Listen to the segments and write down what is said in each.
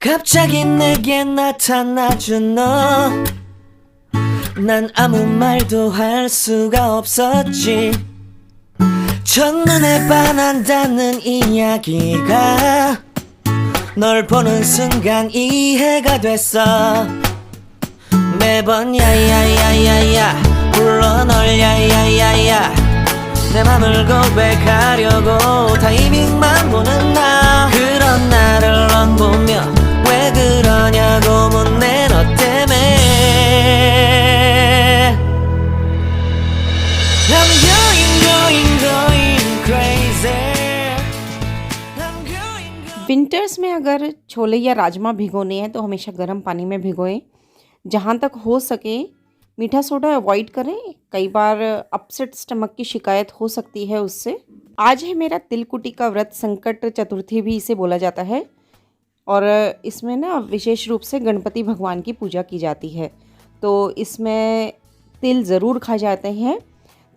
갑자기 내게 나타나준 너, 난 아무 말도 할 수가 없었지. 첫눈에 반한다는 이야기가 널 보는 순간 이해가 됐어. 매번 야야야야야 불러 널 야야야야, 내 맘을 고백하려고 타이밍만 보는 나. 그런 나를 넌 보며 왜 그러냐고 묻네. 너 때문에 I'm going crazy. Winters में अगर छोले या राजमा भिगोने हैं तो हमेशा गर्म पानी में भिगोएं। जहाँ तक हो सके मीठा सोडा अवॉइड करें, कई बार अपसेट स्टमक की शिकायत हो सकती है उससे। आज है मेरा तिलकुटी का व्रत, संकट चतुर्थी भी इसे बोला जाता है, और इसमें ना विशेष रूप से गणपति भगवान की पूजा की जाती है, तो इसमें तिल ज़रूर खाए जाते हैं।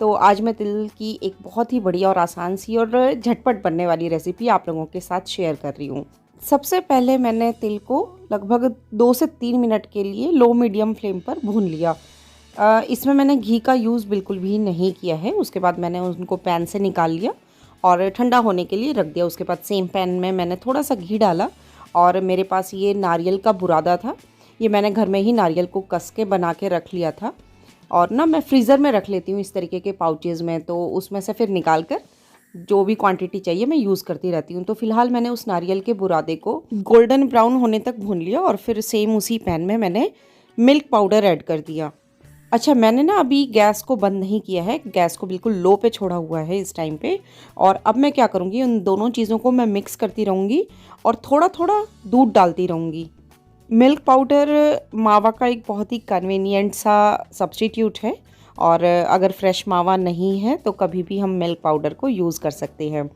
तो आज मैं तिल की एक बहुत ही बढ़िया और आसान सी और झटपट बनने वाली रेसिपी आप लोगों के साथ शेयर कर रही हूँ। सबसे पहले मैंने तिल को लगभग 2 से 3 मिनट के लिए लो मीडियम फ्लेम पर भून लिया। इसमें मैंने घी का यूज़ बिल्कुल भी नहीं किया है। उसके बाद मैंने उनको पैन से निकाल लिया और ठंडा होने के लिए रख दिया। उसके बाद सेम पैन में मैंने थोड़ा सा घी डाला, और मेरे पास ये नारियल का बुरादा था। ये मैंने घर में ही नारियल को कस के बना के रख लिया था, और ना मैं फ्रीज़र में रख लेती हूँ इस तरीके के पाउचेज़ में, तो उसमें से फिर निकाल कर जो भी क्वांटिटी चाहिए मैं यूज़ करती रहती हूँ। तो फिलहाल मैंने उस नारियल के बुरादे को गोल्डन ब्राउन होने तक भून लिया, और फिर सेम उसी पैन में मैंने मिल्क पाउडर ऐड कर दिया। अच्छा, मैंने ना अभी गैस को बंद नहीं किया है, गैस को बिल्कुल लो पे छोड़ा हुआ है इस टाइम पे। और अब मैं क्या करूँगी, उन दोनों चीज़ों को मैं मिक्स करती रहूँगी और थोड़ा थोड़ा दूध डालती रहूँगी। मिल्क पाउडर मावा का एक बहुत ही कन्वीनियंट सा सब्स्टिट्यूट है, और अगर फ्रेश मावा नहीं है तो कभी भी हम मिल्क पाउडर को यूज़ कर सकते हैं।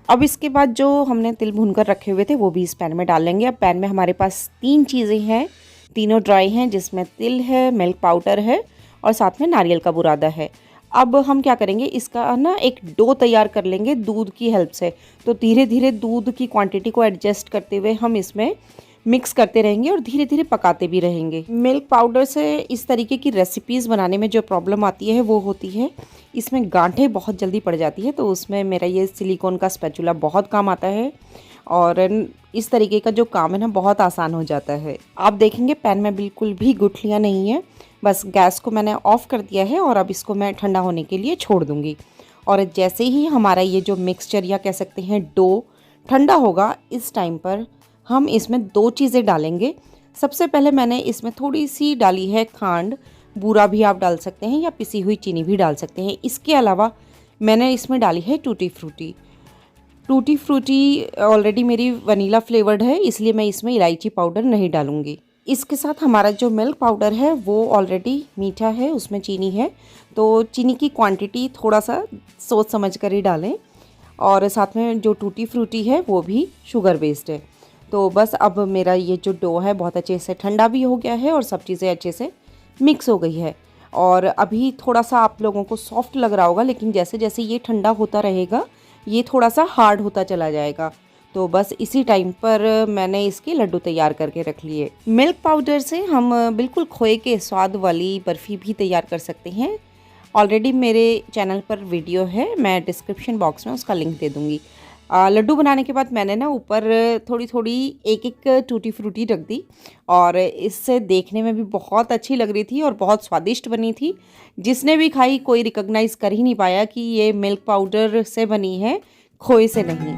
अब इसके बाद जो हमने तिल भूनकर रखे हुए थे वो भी इस पैन में डाल लेंगे। अब पैन में हमारे पास 3 चीज़ें हैं, तीनों ड्राई हैं, जिसमें तिल है, मिल्क पाउडर है और साथ में नारियल का बुरादा है। अब हम क्या करेंगे, इसका ना एक डो तैयार कर लेंगे दूध की हेल्प से। तो धीरे धीरे दूध की क्वांटिटी को एडजस्ट करते हुए हम इसमें मिक्स करते रहेंगे और धीरे धीरे पकाते भी रहेंगे। मिल्क पाउडर से इस तरीके की रेसिपीज़ बनाने में जो प्रॉब्लम आती है वो होती है इसमें गांठें बहुत जल्दी पड़ जाती है। तो उसमें मेरा ये सिलिकॉन का स्पैचुला बहुत काम आता है, और इस तरीके का जो काम है ना बहुत आसान हो जाता है। आप देखेंगे पैन में बिल्कुल भी गुठलियाँ नहीं है। बस गैस को मैंने ऑफ़ कर दिया है, और अब इसको मैं ठंडा होने के लिए छोड़ दूँगी। और जैसे ही हमारा ये जो मिक्सचर या कह सकते हैं डो ठंडा होगा, इस टाइम पर हम इसमें 2 चीज़ें डालेंगे। सबसे पहले मैंने इसमें थोड़ी सी डाली है खांड, बूरा भी आप डाल सकते हैं या पिसी हुई चीनी भी डाल सकते हैं। इसके अलावा मैंने इसमें डाली है tutti frutti. Tutti frutti already मेरी वनीला फ्लेवर्ड है, इसलिए मैं इसमें इलायची पाउडर नहीं डालूँगी। इसके साथ हमारा जो मिल्क पाउडर है वो ऑलरेडी मीठा है, उसमें चीनी है, तो चीनी की क्वांटिटी थोड़ा सा सोच समझ कर ही डालें। और साथ में जो टूटी फ्रूटी है वो भी शुगर बेस्ड है। तो बस अब मेरा ये जो डो है बहुत अच्छे से ठंडा भी हो गया है और सब चीज़ें अच्छे से मिक्स हो गई है। और अभी थोड़ा सा आप लोगों को सॉफ्ट लग रहा होगा, लेकिन जैसे जैसे ये ठंडा होता रहेगा ये थोड़ा सा हार्ड होता चला जाएगा। तो बस इसी टाइम पर मैंने इसके लड्डू तैयार करके रख लिए। मिल्क पाउडर से हम बिल्कुल खोए के स्वाद वाली बर्फ़ी भी तैयार कर सकते हैं। ऑलरेडी मेरे चैनल पर वीडियो है, मैं डिस्क्रिप्शन बॉक्स में उसका लिंक दे दूँगी। लड्डू बनाने के बाद मैंने ना ऊपर थोड़ी थोड़ी एक एक टूटी फ्रूटी रख दी, और इससे देखने में भी बहुत अच्छी लग रही थी और बहुत स्वादिष्ट बनी थी। जिसने भी खाई कोई रिकॉग्नाइज़ कर ही नहीं पाया कि ये मिल्क पाउडर से बनी है, खोए से नहीं।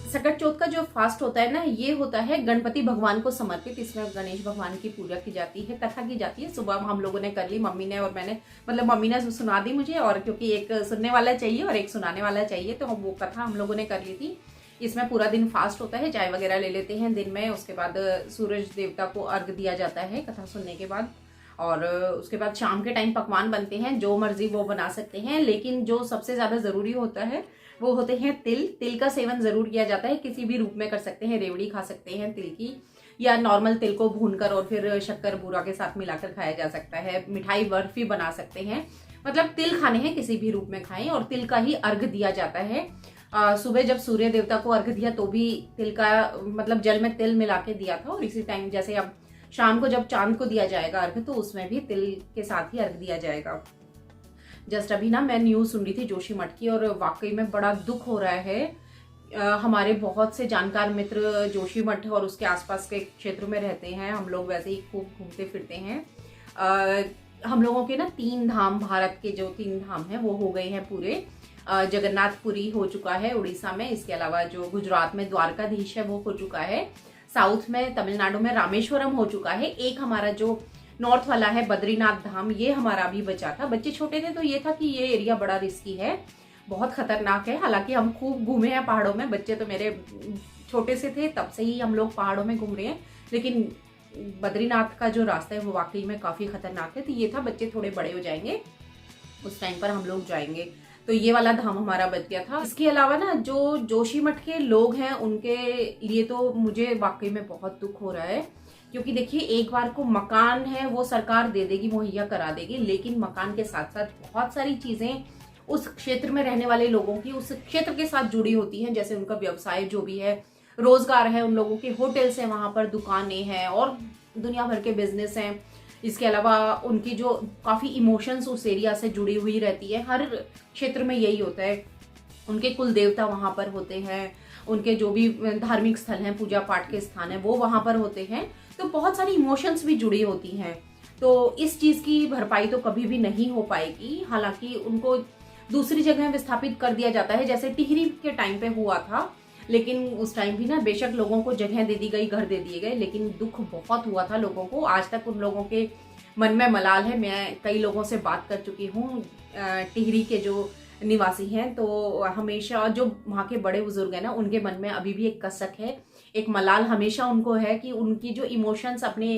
सकट चौथ का जो फास्ट होता है ना, ये होता है गणपति भगवान को समर्पित। इसमें गणेश भगवान की पूजा की जाती है, कथा की जाती है। सुबह हम लोगों ने कर ली, मम्मी ने और मैंने, मतलब मम्मी ने सुना दी मुझे, और क्योंकि एक सुनने वाला चाहिए और एक सुनाने वाला चाहिए, तो वो कथा हम लोगों ने कर ली थी। इसमें पूरा दिन फास्ट होता है, चाय वगैरह ले लेते हैं दिन में। उसके बाद सूरज देवता को अर्घ दिया जाता है कथा सुनने के बाद। और उसके बाद शाम के टाइम पकवान बनते हैं, जो मर्जी वो बना सकते हैं, लेकिन जो सबसे ज़्यादा ज़रूरी होता है वो होते हैं तिल। तिल का सेवन ज़रूर किया जाता है, किसी भी रूप में कर सकते हैं, रेवड़ी खा सकते हैं तिल की, या नॉर्मल तिल को भूनकर और फिर शक्कर बूरा के साथ मिलाकर खाया जा सकता है। मिठाई बर्फी बना सकते हैं, मतलब तिल खाने हैं किसी भी रूप में खाएं। और तिल का ही अर्घ दिया जाता है। सुबह जब सूर्य देवता को अर्घ दिया तो भी तिल का, मतलब जल में तिल मिला के दिया था। और इसी टाइम जैसे अब शाम को जब चांद को दिया जाएगा अर्घ, तो उसमें भी तिल के साथ ही अर्घ दिया जाएगा। जस्ट अभी ना मैं न्यूज़ सुन रही थी जोशीमठ की, और वाकई में बड़ा दुख हो रहा है। हमारे बहुत से जानकार मित्र जोशीमठ और उसके आसपास के क्षेत्र में रहते हैं। हम लोग वैसे ही खूब घूमते फिरते हैं। हम लोगों के ना 3 धाम, भारत के जो 3 धाम हैं वो हो गए हैं पूरे। जगन्नाथपुरी हो चुका है उड़ीसा में, इसके अलावा जो गुजरात में द्वारकाधीश है वो हो चुका है, साउथ में तमिलनाडु में रामेश्वरम हो चुका है। एक हमारा जो नॉर्थ वाला है बद्रीनाथ धाम, ये हमारा अभी बचा था। बच्चे छोटे थे तो ये था कि ये एरिया बड़ा रिस्की है, बहुत खतरनाक है। हालांकि हम खूब घूमे हैं पहाड़ों में, बच्चे तो मेरे छोटे से थे तब से ही हम लोग पहाड़ों में घूम रहे हैं, लेकिन बद्रीनाथ का जो रास्ता है वो वाकई में काफ़ी खतरनाक है। तो ये था बच्चे थोड़े बड़े हो जाएंगे उस टाइम पर हम लोग जाएंगे, तो ये वाला धाम हमारा बच गया था। इसके अलावा ना जो जोशीमठ के लोग हैं उनके लिए तो मुझे वाकई में बहुत दुख हो रहा है, क्योंकि देखिए एक बार को मकान है वो सरकार दे देगी, मुहैया करा देगी, लेकिन मकान के साथ साथ बहुत सारी चीजें उस क्षेत्र में रहने वाले लोगों की उस क्षेत्र के साथ जुड़ी होती हैं। जैसे उनका व्यवसाय जो भी है, रोजगार है, उन लोगों के होटल्स हैं, वहां पर दुकानें हैं और दुनिया भर के बिजनेस हैं। इसके अलावा उनकी जो काफी इमोशंस उस एरिया से जुड़ी हुई रहती है। हर क्षेत्र में यही होता है, उनके कुल देवता वहां पर होते हैं, उनके जो भी धार्मिक स्थल हैं, पूजा पाठ के स्थान है, वो वहां पर होते हैं। तो बहुत सारी इमोशंस भी जुड़ी होती हैं। तो इस चीज की भरपाई तो कभी भी नहीं हो पाएगी। हालांकि उनको दूसरी जगह विस्थापित कर दिया जाता है, जैसे टिहरी के टाइम पे हुआ था, लेकिन उस टाइम भी ना बेशक लोगों को जगह दे दी गई, घर दे दिए गए, लेकिन दुख बहुत हुआ था लोगों को। आज तक उन लोगों के मन में मलाल है। मैं कई लोगों से बात कर चुकी हूँ टिहरी के जो निवासी हैं, तो हमेशा जो वहाँ के बड़े बुजुर्ग हैं ना, उनके मन में अभी भी एक कसक है, एक मलाल हमेशा उनको है कि उनकी जो इमोशंस अपने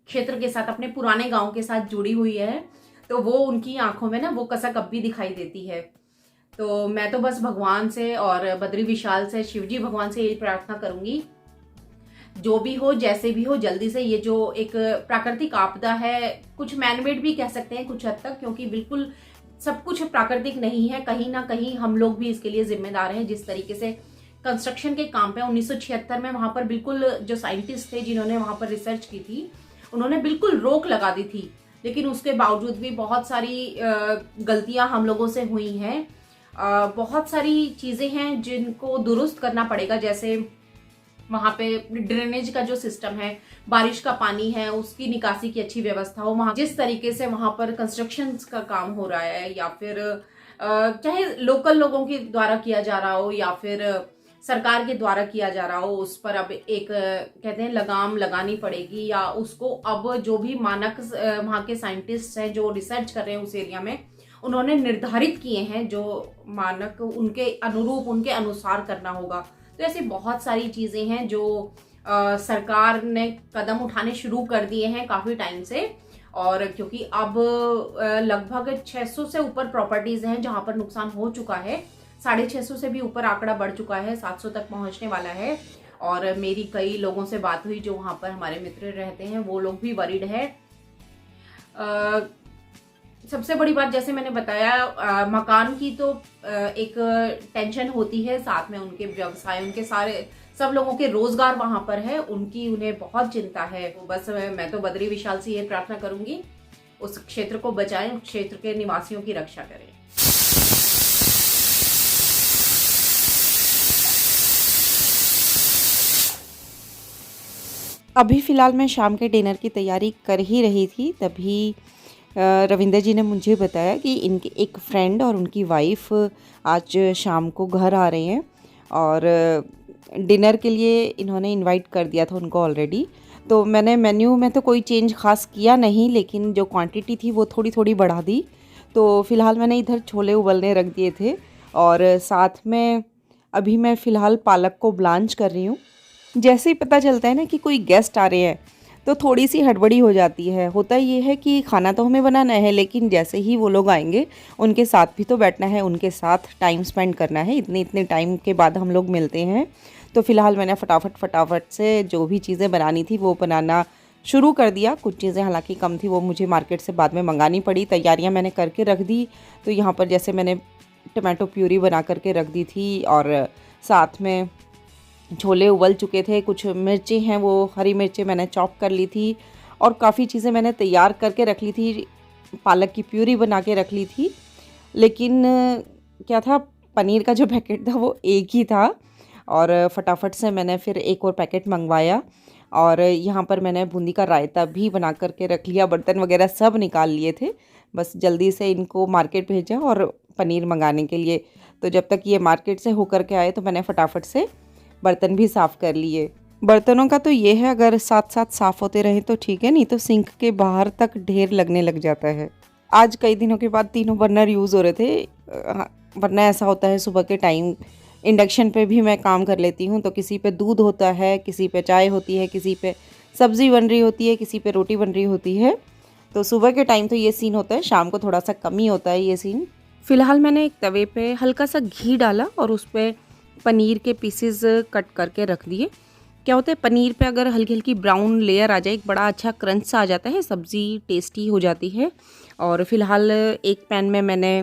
क्षेत्र के साथ, अपने पुराने गांव के साथ जुड़ी हुई है, तो वो उनकी आंखों में ना वो कसक अब भी दिखाई देती है। तो मैं तो बस भगवान से और बद्री विशाल से, शिवजी भगवान से यही प्रार्थना करूंगी, जो भी हो जैसे भी हो, जल्दी से ये जो एक प्राकृतिक आपदा है, कुछ मैनमेड भी कह सकते हैं कुछ हद तक, क्योंकि बिल्कुल सब कुछ प्राकृतिक नहीं है, कहीं ना कहीं हम लोग भी इसके लिए जिम्मेदार हैं। जिस तरीके से कंस्ट्रक्शन के काम पे 1976 में वहां पर बिल्कुल जो साइंटिस्ट थे जिन्होंने वहां पर रिसर्च की थी, उन्होंने बिल्कुल रोक लगा दी थी, लेकिन उसके बावजूद भी बहुत सारी गलतियां हम लोगों से हुई हैं। बहुत सारी चीजें हैं जिनको दुरुस्त करना पड़ेगा, जैसे वहां पे ड्रेनेज का जो सिस्टम है, बारिश का पानी है, उसकी निकासी की अच्छी व्यवस्था हो। वहां जिस तरीके से वहां पर कंस्ट्रक्शन का काम हो रहा है, या फिर चाहे लोकल लोगों के द्वारा किया जा रहा हो या फिर सरकार के द्वारा किया जा रहा हो, उस पर अब एक कहते हैं लगाम लगानी पड़ेगी, या उसको अब जो भी मानक वहां के साइंटिस्ट हैं जो रिसर्च कर रहे हैं उस एरिया में, उन्होंने निर्धारित किए हैं जो मानक, उनके अनुरूप, उनके अनुसार करना होगा। तो ऐसी बहुत सारी चीजें हैं जो सरकार ने कदम उठाने शुरू कर दिए हैं काफी टाइम से। और क्योंकि अब लगभग 600 से ऊपर प्रॉपर्टीज हैं जहां पर नुकसान हो चुका है, 650 से भी ऊपर आंकड़ा बढ़ चुका है, 700 तक पहुंचने वाला है। और मेरी कई लोगों से बात हुई जो वहां पर हमारे मित्र रहते हैं, वो लोग भी वरीड है। सबसे बड़ी बात जैसे मैंने बताया, मकान की तो एक टेंशन होती है, साथ में उनके व्यवसाय, उनके सारे सब लोगों के रोजगार वहां पर है, उनकी उन्हें बहुत चिंता है। तो बस मैं तो बद्री विशाल से ये प्रार्थना करूंगी, उस क्षेत्र को बचाएं, उस क्षेत्र के निवासियों की रक्षा करें। अभी फ़िलहाल मैं शाम के डिनर की तैयारी कर ही रही थी, तभी रविंदर जी ने मुझे बताया कि इनके एक फ्रेंड और उनकी वाइफ आज शाम को घर आ रहे हैं, और डिनर के लिए इन्होंने इनवाइट कर दिया था उनको ऑलरेडी। तो मैंने मेन्यू में तो कोई चेंज ख़ास किया नहीं, लेकिन जो क्वांटिटी थी वो थोड़ी थोड़ी बढ़ा दी। तो फ़िलहाल मैंने इधर छोले उबलने रख दिए थे, और साथ में अभी मैं फ़िलहाल पालक को ब्लांच कर रही हूँ। जैसे ही पता चलता है ना कि कोई गेस्ट आ रहे हैं, तो थोड़ी सी हड़बड़ी हो जाती है। होता ये है कि खाना तो हमें बनाना है, लेकिन जैसे ही वो लोग आएंगे उनके साथ भी तो बैठना है, उनके साथ टाइम स्पेंड करना है। इतने इतने टाइम के बाद हम लोग मिलते हैं। तो फ़िलहाल मैंने फटाफट से जो भी चीज़ें बनानी थी वो बनाना शुरू कर दिया। कुछ चीज़ें हालांकि कम थी, वो मुझे मार्केट से बाद में मंगानी पड़ी। तैयारियां मैंने करके रख दी। तो यहाँ पर जैसे मैंने टमाटो प्यूरी बना करके रख दी थी, और साथ में छोले उबल चुके थे। कुछ मिर्चें हैं, वो हरी मिर्चें मैंने चॉप कर ली थी, और काफ़ी चीज़ें मैंने तैयार करके रख ली थी। पालक की प्यूरी बना के रख ली थी। लेकिन क्या था, पनीर का जो पैकेट था वो एक ही था, और फटाफट से मैंने फिर एक और पैकेट मंगवाया। और यहाँ पर मैंने बूंदी का रायता भी बना करके रख लिया। बर्तन वगैरह सब निकाल लिए थे, बस जल्दी से इनको मार्केट भेजा और पनीर मंगाने के लिए। तो जब तक ये मार्केट से होकर के आए तो मैंने फटाफट से बर्तन भी साफ़ कर लिए। बर्तनों का तो ये है, अगर साथ साथ साफ़ होते रहे तो ठीक है, नहीं तो सिंक के बाहर तक ढेर लगने लग जाता है। आज कई दिनों के बाद तीनों बर्नर यूज़ हो रहे थे, वरना ऐसा होता है सुबह के टाइम इंडक्शन पे भी मैं काम कर लेती हूँ, तो किसी पे दूध होता है, किसी पे चाय होती है, किसी पे सब्ज़ी बन रही होती है, किसी पे रोटी बन रही होती है। तो सुबह के टाइम तो ये सीन होता है, शाम को थोड़ा सा कम ही होता है ये सीन। फ़िलहाल मैंने एक तवे पे हल्का सा घी डाला और उस पर पनीर के पीसेस कट करके रख दिए। क्या होता है, पनीर पे अगर हल्की हल्की ब्राउन लेयर आ जाए, एक बड़ा अच्छा क्रंच सा आ जाता है, सब्ज़ी टेस्टी हो जाती है। और फ़िलहाल एक पैन में मैंने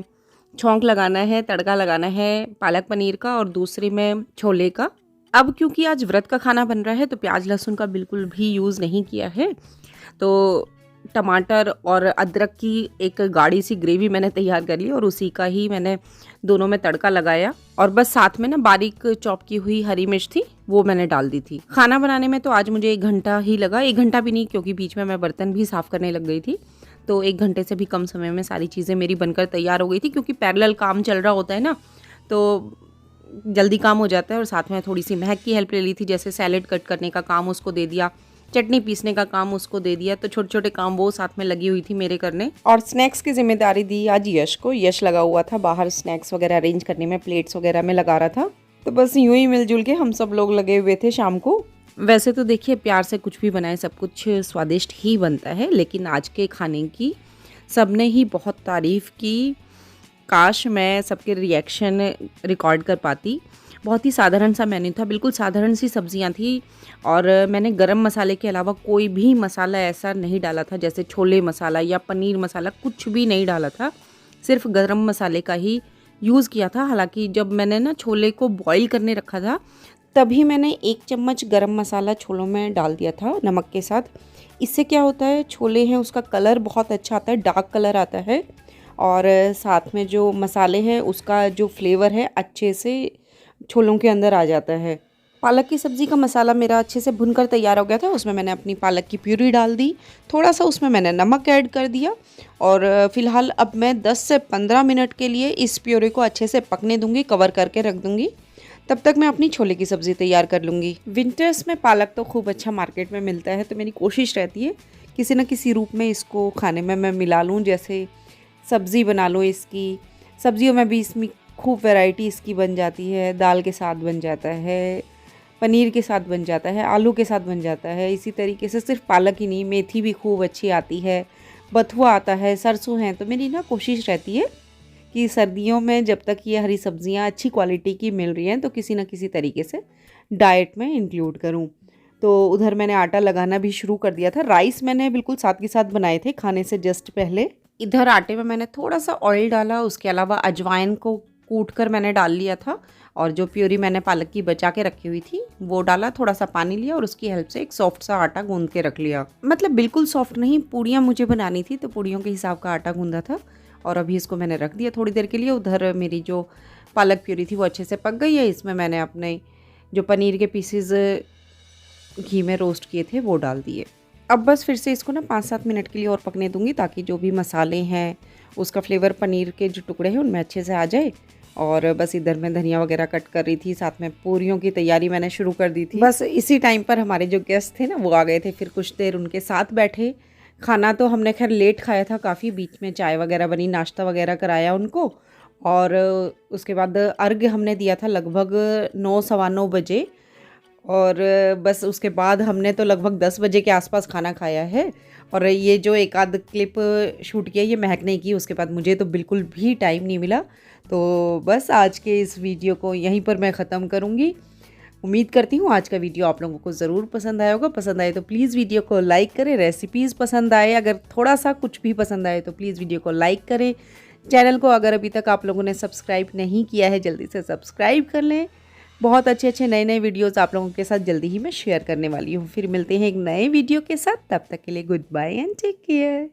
छौंक लगाना है, तड़का लगाना है पालक पनीर का, और दूसरे में छोले का। अब क्योंकि आज व्रत का खाना बन रहा है तो प्याज लहसुन का बिल्कुल भी यूज़ नहीं किया है। तो टमाटर और अदरक की एक गाढ़ी सी ग्रेवी मैंने तैयार कर ली, और उसी का ही मैंने दोनों में तड़का लगाया। और बस साथ में ना बारीक चॉप की हुई हरी मिर्च थी, वो मैंने डाल दी थी। खाना बनाने में तो आज मुझे 1 घंटा ही लगा, 1 घंटा भी नहीं, क्योंकि बीच में मैं बर्तन भी साफ़ करने लग गई थी। तो 1 घंटे से भी कम समय में सारी चीज़ें मेरी बनकर तैयार हो गई थी, क्योंकि पैरेलल काम चल रहा होता है ना, तो जल्दी काम हो जाता है। और साथ में थोड़ी सी महक की हेल्प ले ली थी, जैसे सैलेड कट करने का काम उसको दे दिया, चटनी पीसने का काम उसको दे दिया। तो छोटे छोटे काम वो साथ में लगी हुई थी मेरे करने। और स्नैक्स की जिम्मेदारी दी आज यश को। यश लगा हुआ था बाहर स्नैक्स वगैरह अरेंज करने में, प्लेट्स वगैरह में लगा रहा था। तो बस यूं ही मिलजुल के हम सब लोग लगे हुए थे शाम को। वैसे तो देखिए, प्यार से कुछ भी बनाए सब कुछ स्वादिष्ट ही बनता है, लेकिन आज के खाने की सबने ही बहुत तारीफ़ की। काश मैं सबके रिएक्शन रिकॉर्ड कर पाती। बहुत ही साधारण सा मेन्यू था, बिल्कुल साधारण सी सब्जियां थी, और मैंने गरम मसाले के अलावा कोई भी मसाला ऐसा नहीं डाला था, जैसे छोले मसाला या पनीर मसाला, कुछ भी नहीं डाला था। सिर्फ गरम मसाले का ही यूज़ किया था। हालांकि जब मैंने ना छोले को बॉईल करने रखा था, तभी मैंने 1 चम्मच गरम मसाला छोलों में डाल दिया था नमक के साथ। इससे क्या होता है, छोले हैं उसका कलर बहुत अच्छा आता है, डार्क कलर आता है, और साथ में जो मसाले हैं उसका जो फ्लेवर है अच्छे से छोलों के अंदर आ जाता है। पालक की सब्ज़ी का मसाला मेरा अच्छे से भुनकर तैयार हो गया था। उसमें मैंने अपनी पालक की प्यूरी डाल दी, थोड़ा सा उसमें मैंने नमक ऐड कर दिया, और फ़िलहाल अब मैं 10 से 15 मिनट के लिए इस प्यूरी को अच्छे से पकने दूंगी, कवर करके रख दूंगी। तब तक मैं अपनी छोले की सब्ज़ी तैयार कर लूँगी। विंटर्स में पालक तो खूब अच्छा मार्केट में मिलता है, तो मेरी कोशिश रहती है किसी न किसी रूप में इसको खाने में मैं मिला लूँ, जैसे सब्ज़ी बना लो इसकी। सब्जियों में भी इसमें खूब वैरायटी इसकी बन जाती है, दाल के साथ बन जाता है, पनीर के साथ बन जाता है, आलू के साथ बन जाता है। इसी तरीके से सिर्फ पालक ही नहीं, मेथी भी खूब अच्छी आती है, बथुआ आता है, सरसों हैं। तो मेरी ना कोशिश रहती है कि सर्दियों में जब तक ये हरी सब्जियां अच्छी क्वालिटी की मिल रही हैं तो किसी न किसी तरीके से डाइट में इंक्लूड करूं। तो उधर मैंने आटा लगाना भी शुरू कर दिया था। राइस मैंने बिल्कुल साथ के साथ बनाए थे खाने से जस्ट पहले। इधर आटे में मैंने थोड़ा सा ऑयल डाला, उसके अलावा अजवाइन को कूट कर मैंने डाल लिया था, और जो प्यूरी मैंने पालक की बचा के रखी हुई थी वो डाला, थोड़ा सा पानी लिया और उसकी हेल्प से एक सॉफ्ट सा आटा गूंद के रख लिया। मतलब बिल्कुल सॉफ्ट नहीं, पूड़ियाँ मुझे बनानी थी तो पूड़ियों के हिसाब का आटा गूंदा था, और अभी इसको मैंने रख दिया थोड़ी देर के लिए। उधर मेरी जो पालक प्यूरी थी वो अच्छे से पक गई है। इसमें मैंने अपने जो पनीर के पीसेस घी में रोस्ट किए थे वो डाल दिए। अब बस फिर से इसको ना 5-7 मिनट के लिए और पकने दूंगी, ताकि जो भी मसाले हैं उसका फ्लेवर पनीर के जो टुकड़े हैं उनमें अच्छे से आ जाए। और बस इधर मैं धनिया वगैरह कट कर रही थी, साथ में पूरियों की तैयारी मैंने शुरू कर दी थी। बस इसी टाइम पर हमारे जो गेस्ट थे ना वो आ गए थे, फिर कुछ देर उनके साथ बैठे। खाना तो हमने खैर लेट खाया था काफ़ी, बीच में चाय वगैरह बनी, नाश्ता वगैरह कराया उनको, और उसके बाद अर्घ्य हमने दिया था लगभग 9 सवा 9 बजे। और बस उसके बाद हमने तो लगभग 10 बजे के आसपास खाना खाया है। और ये जो एक आध क्लिप शूट किया ये महक ने की, उसके बाद मुझे तो बिल्कुल भी टाइम नहीं मिला। तो बस आज के इस वीडियो को यहीं पर मैं ख़त्म करूँगी। उम्मीद करती हूँ आज का वीडियो आप लोगों को ज़रूर पसंद आया होगा। पसंद आए तो प्लीज़ वीडियो को लाइक करें। रेसिपीज़ पसंद आए, अगर थोड़ा सा कुछ भी पसंद आए तो प्लीज़ वीडियो को लाइक करें। चैनल को अगर अभी तक आप लोगों ने सब्सक्राइब नहीं किया है जल्दी से सब्सक्राइब कर लें। बहुत अच्छे नए वीडियोस आप लोगों के साथ जल्दी ही मैं शेयर करने वाली हूँ। फिर मिलते हैं एक नए वीडियो के साथ, तब तक के लिए goodbye and take care.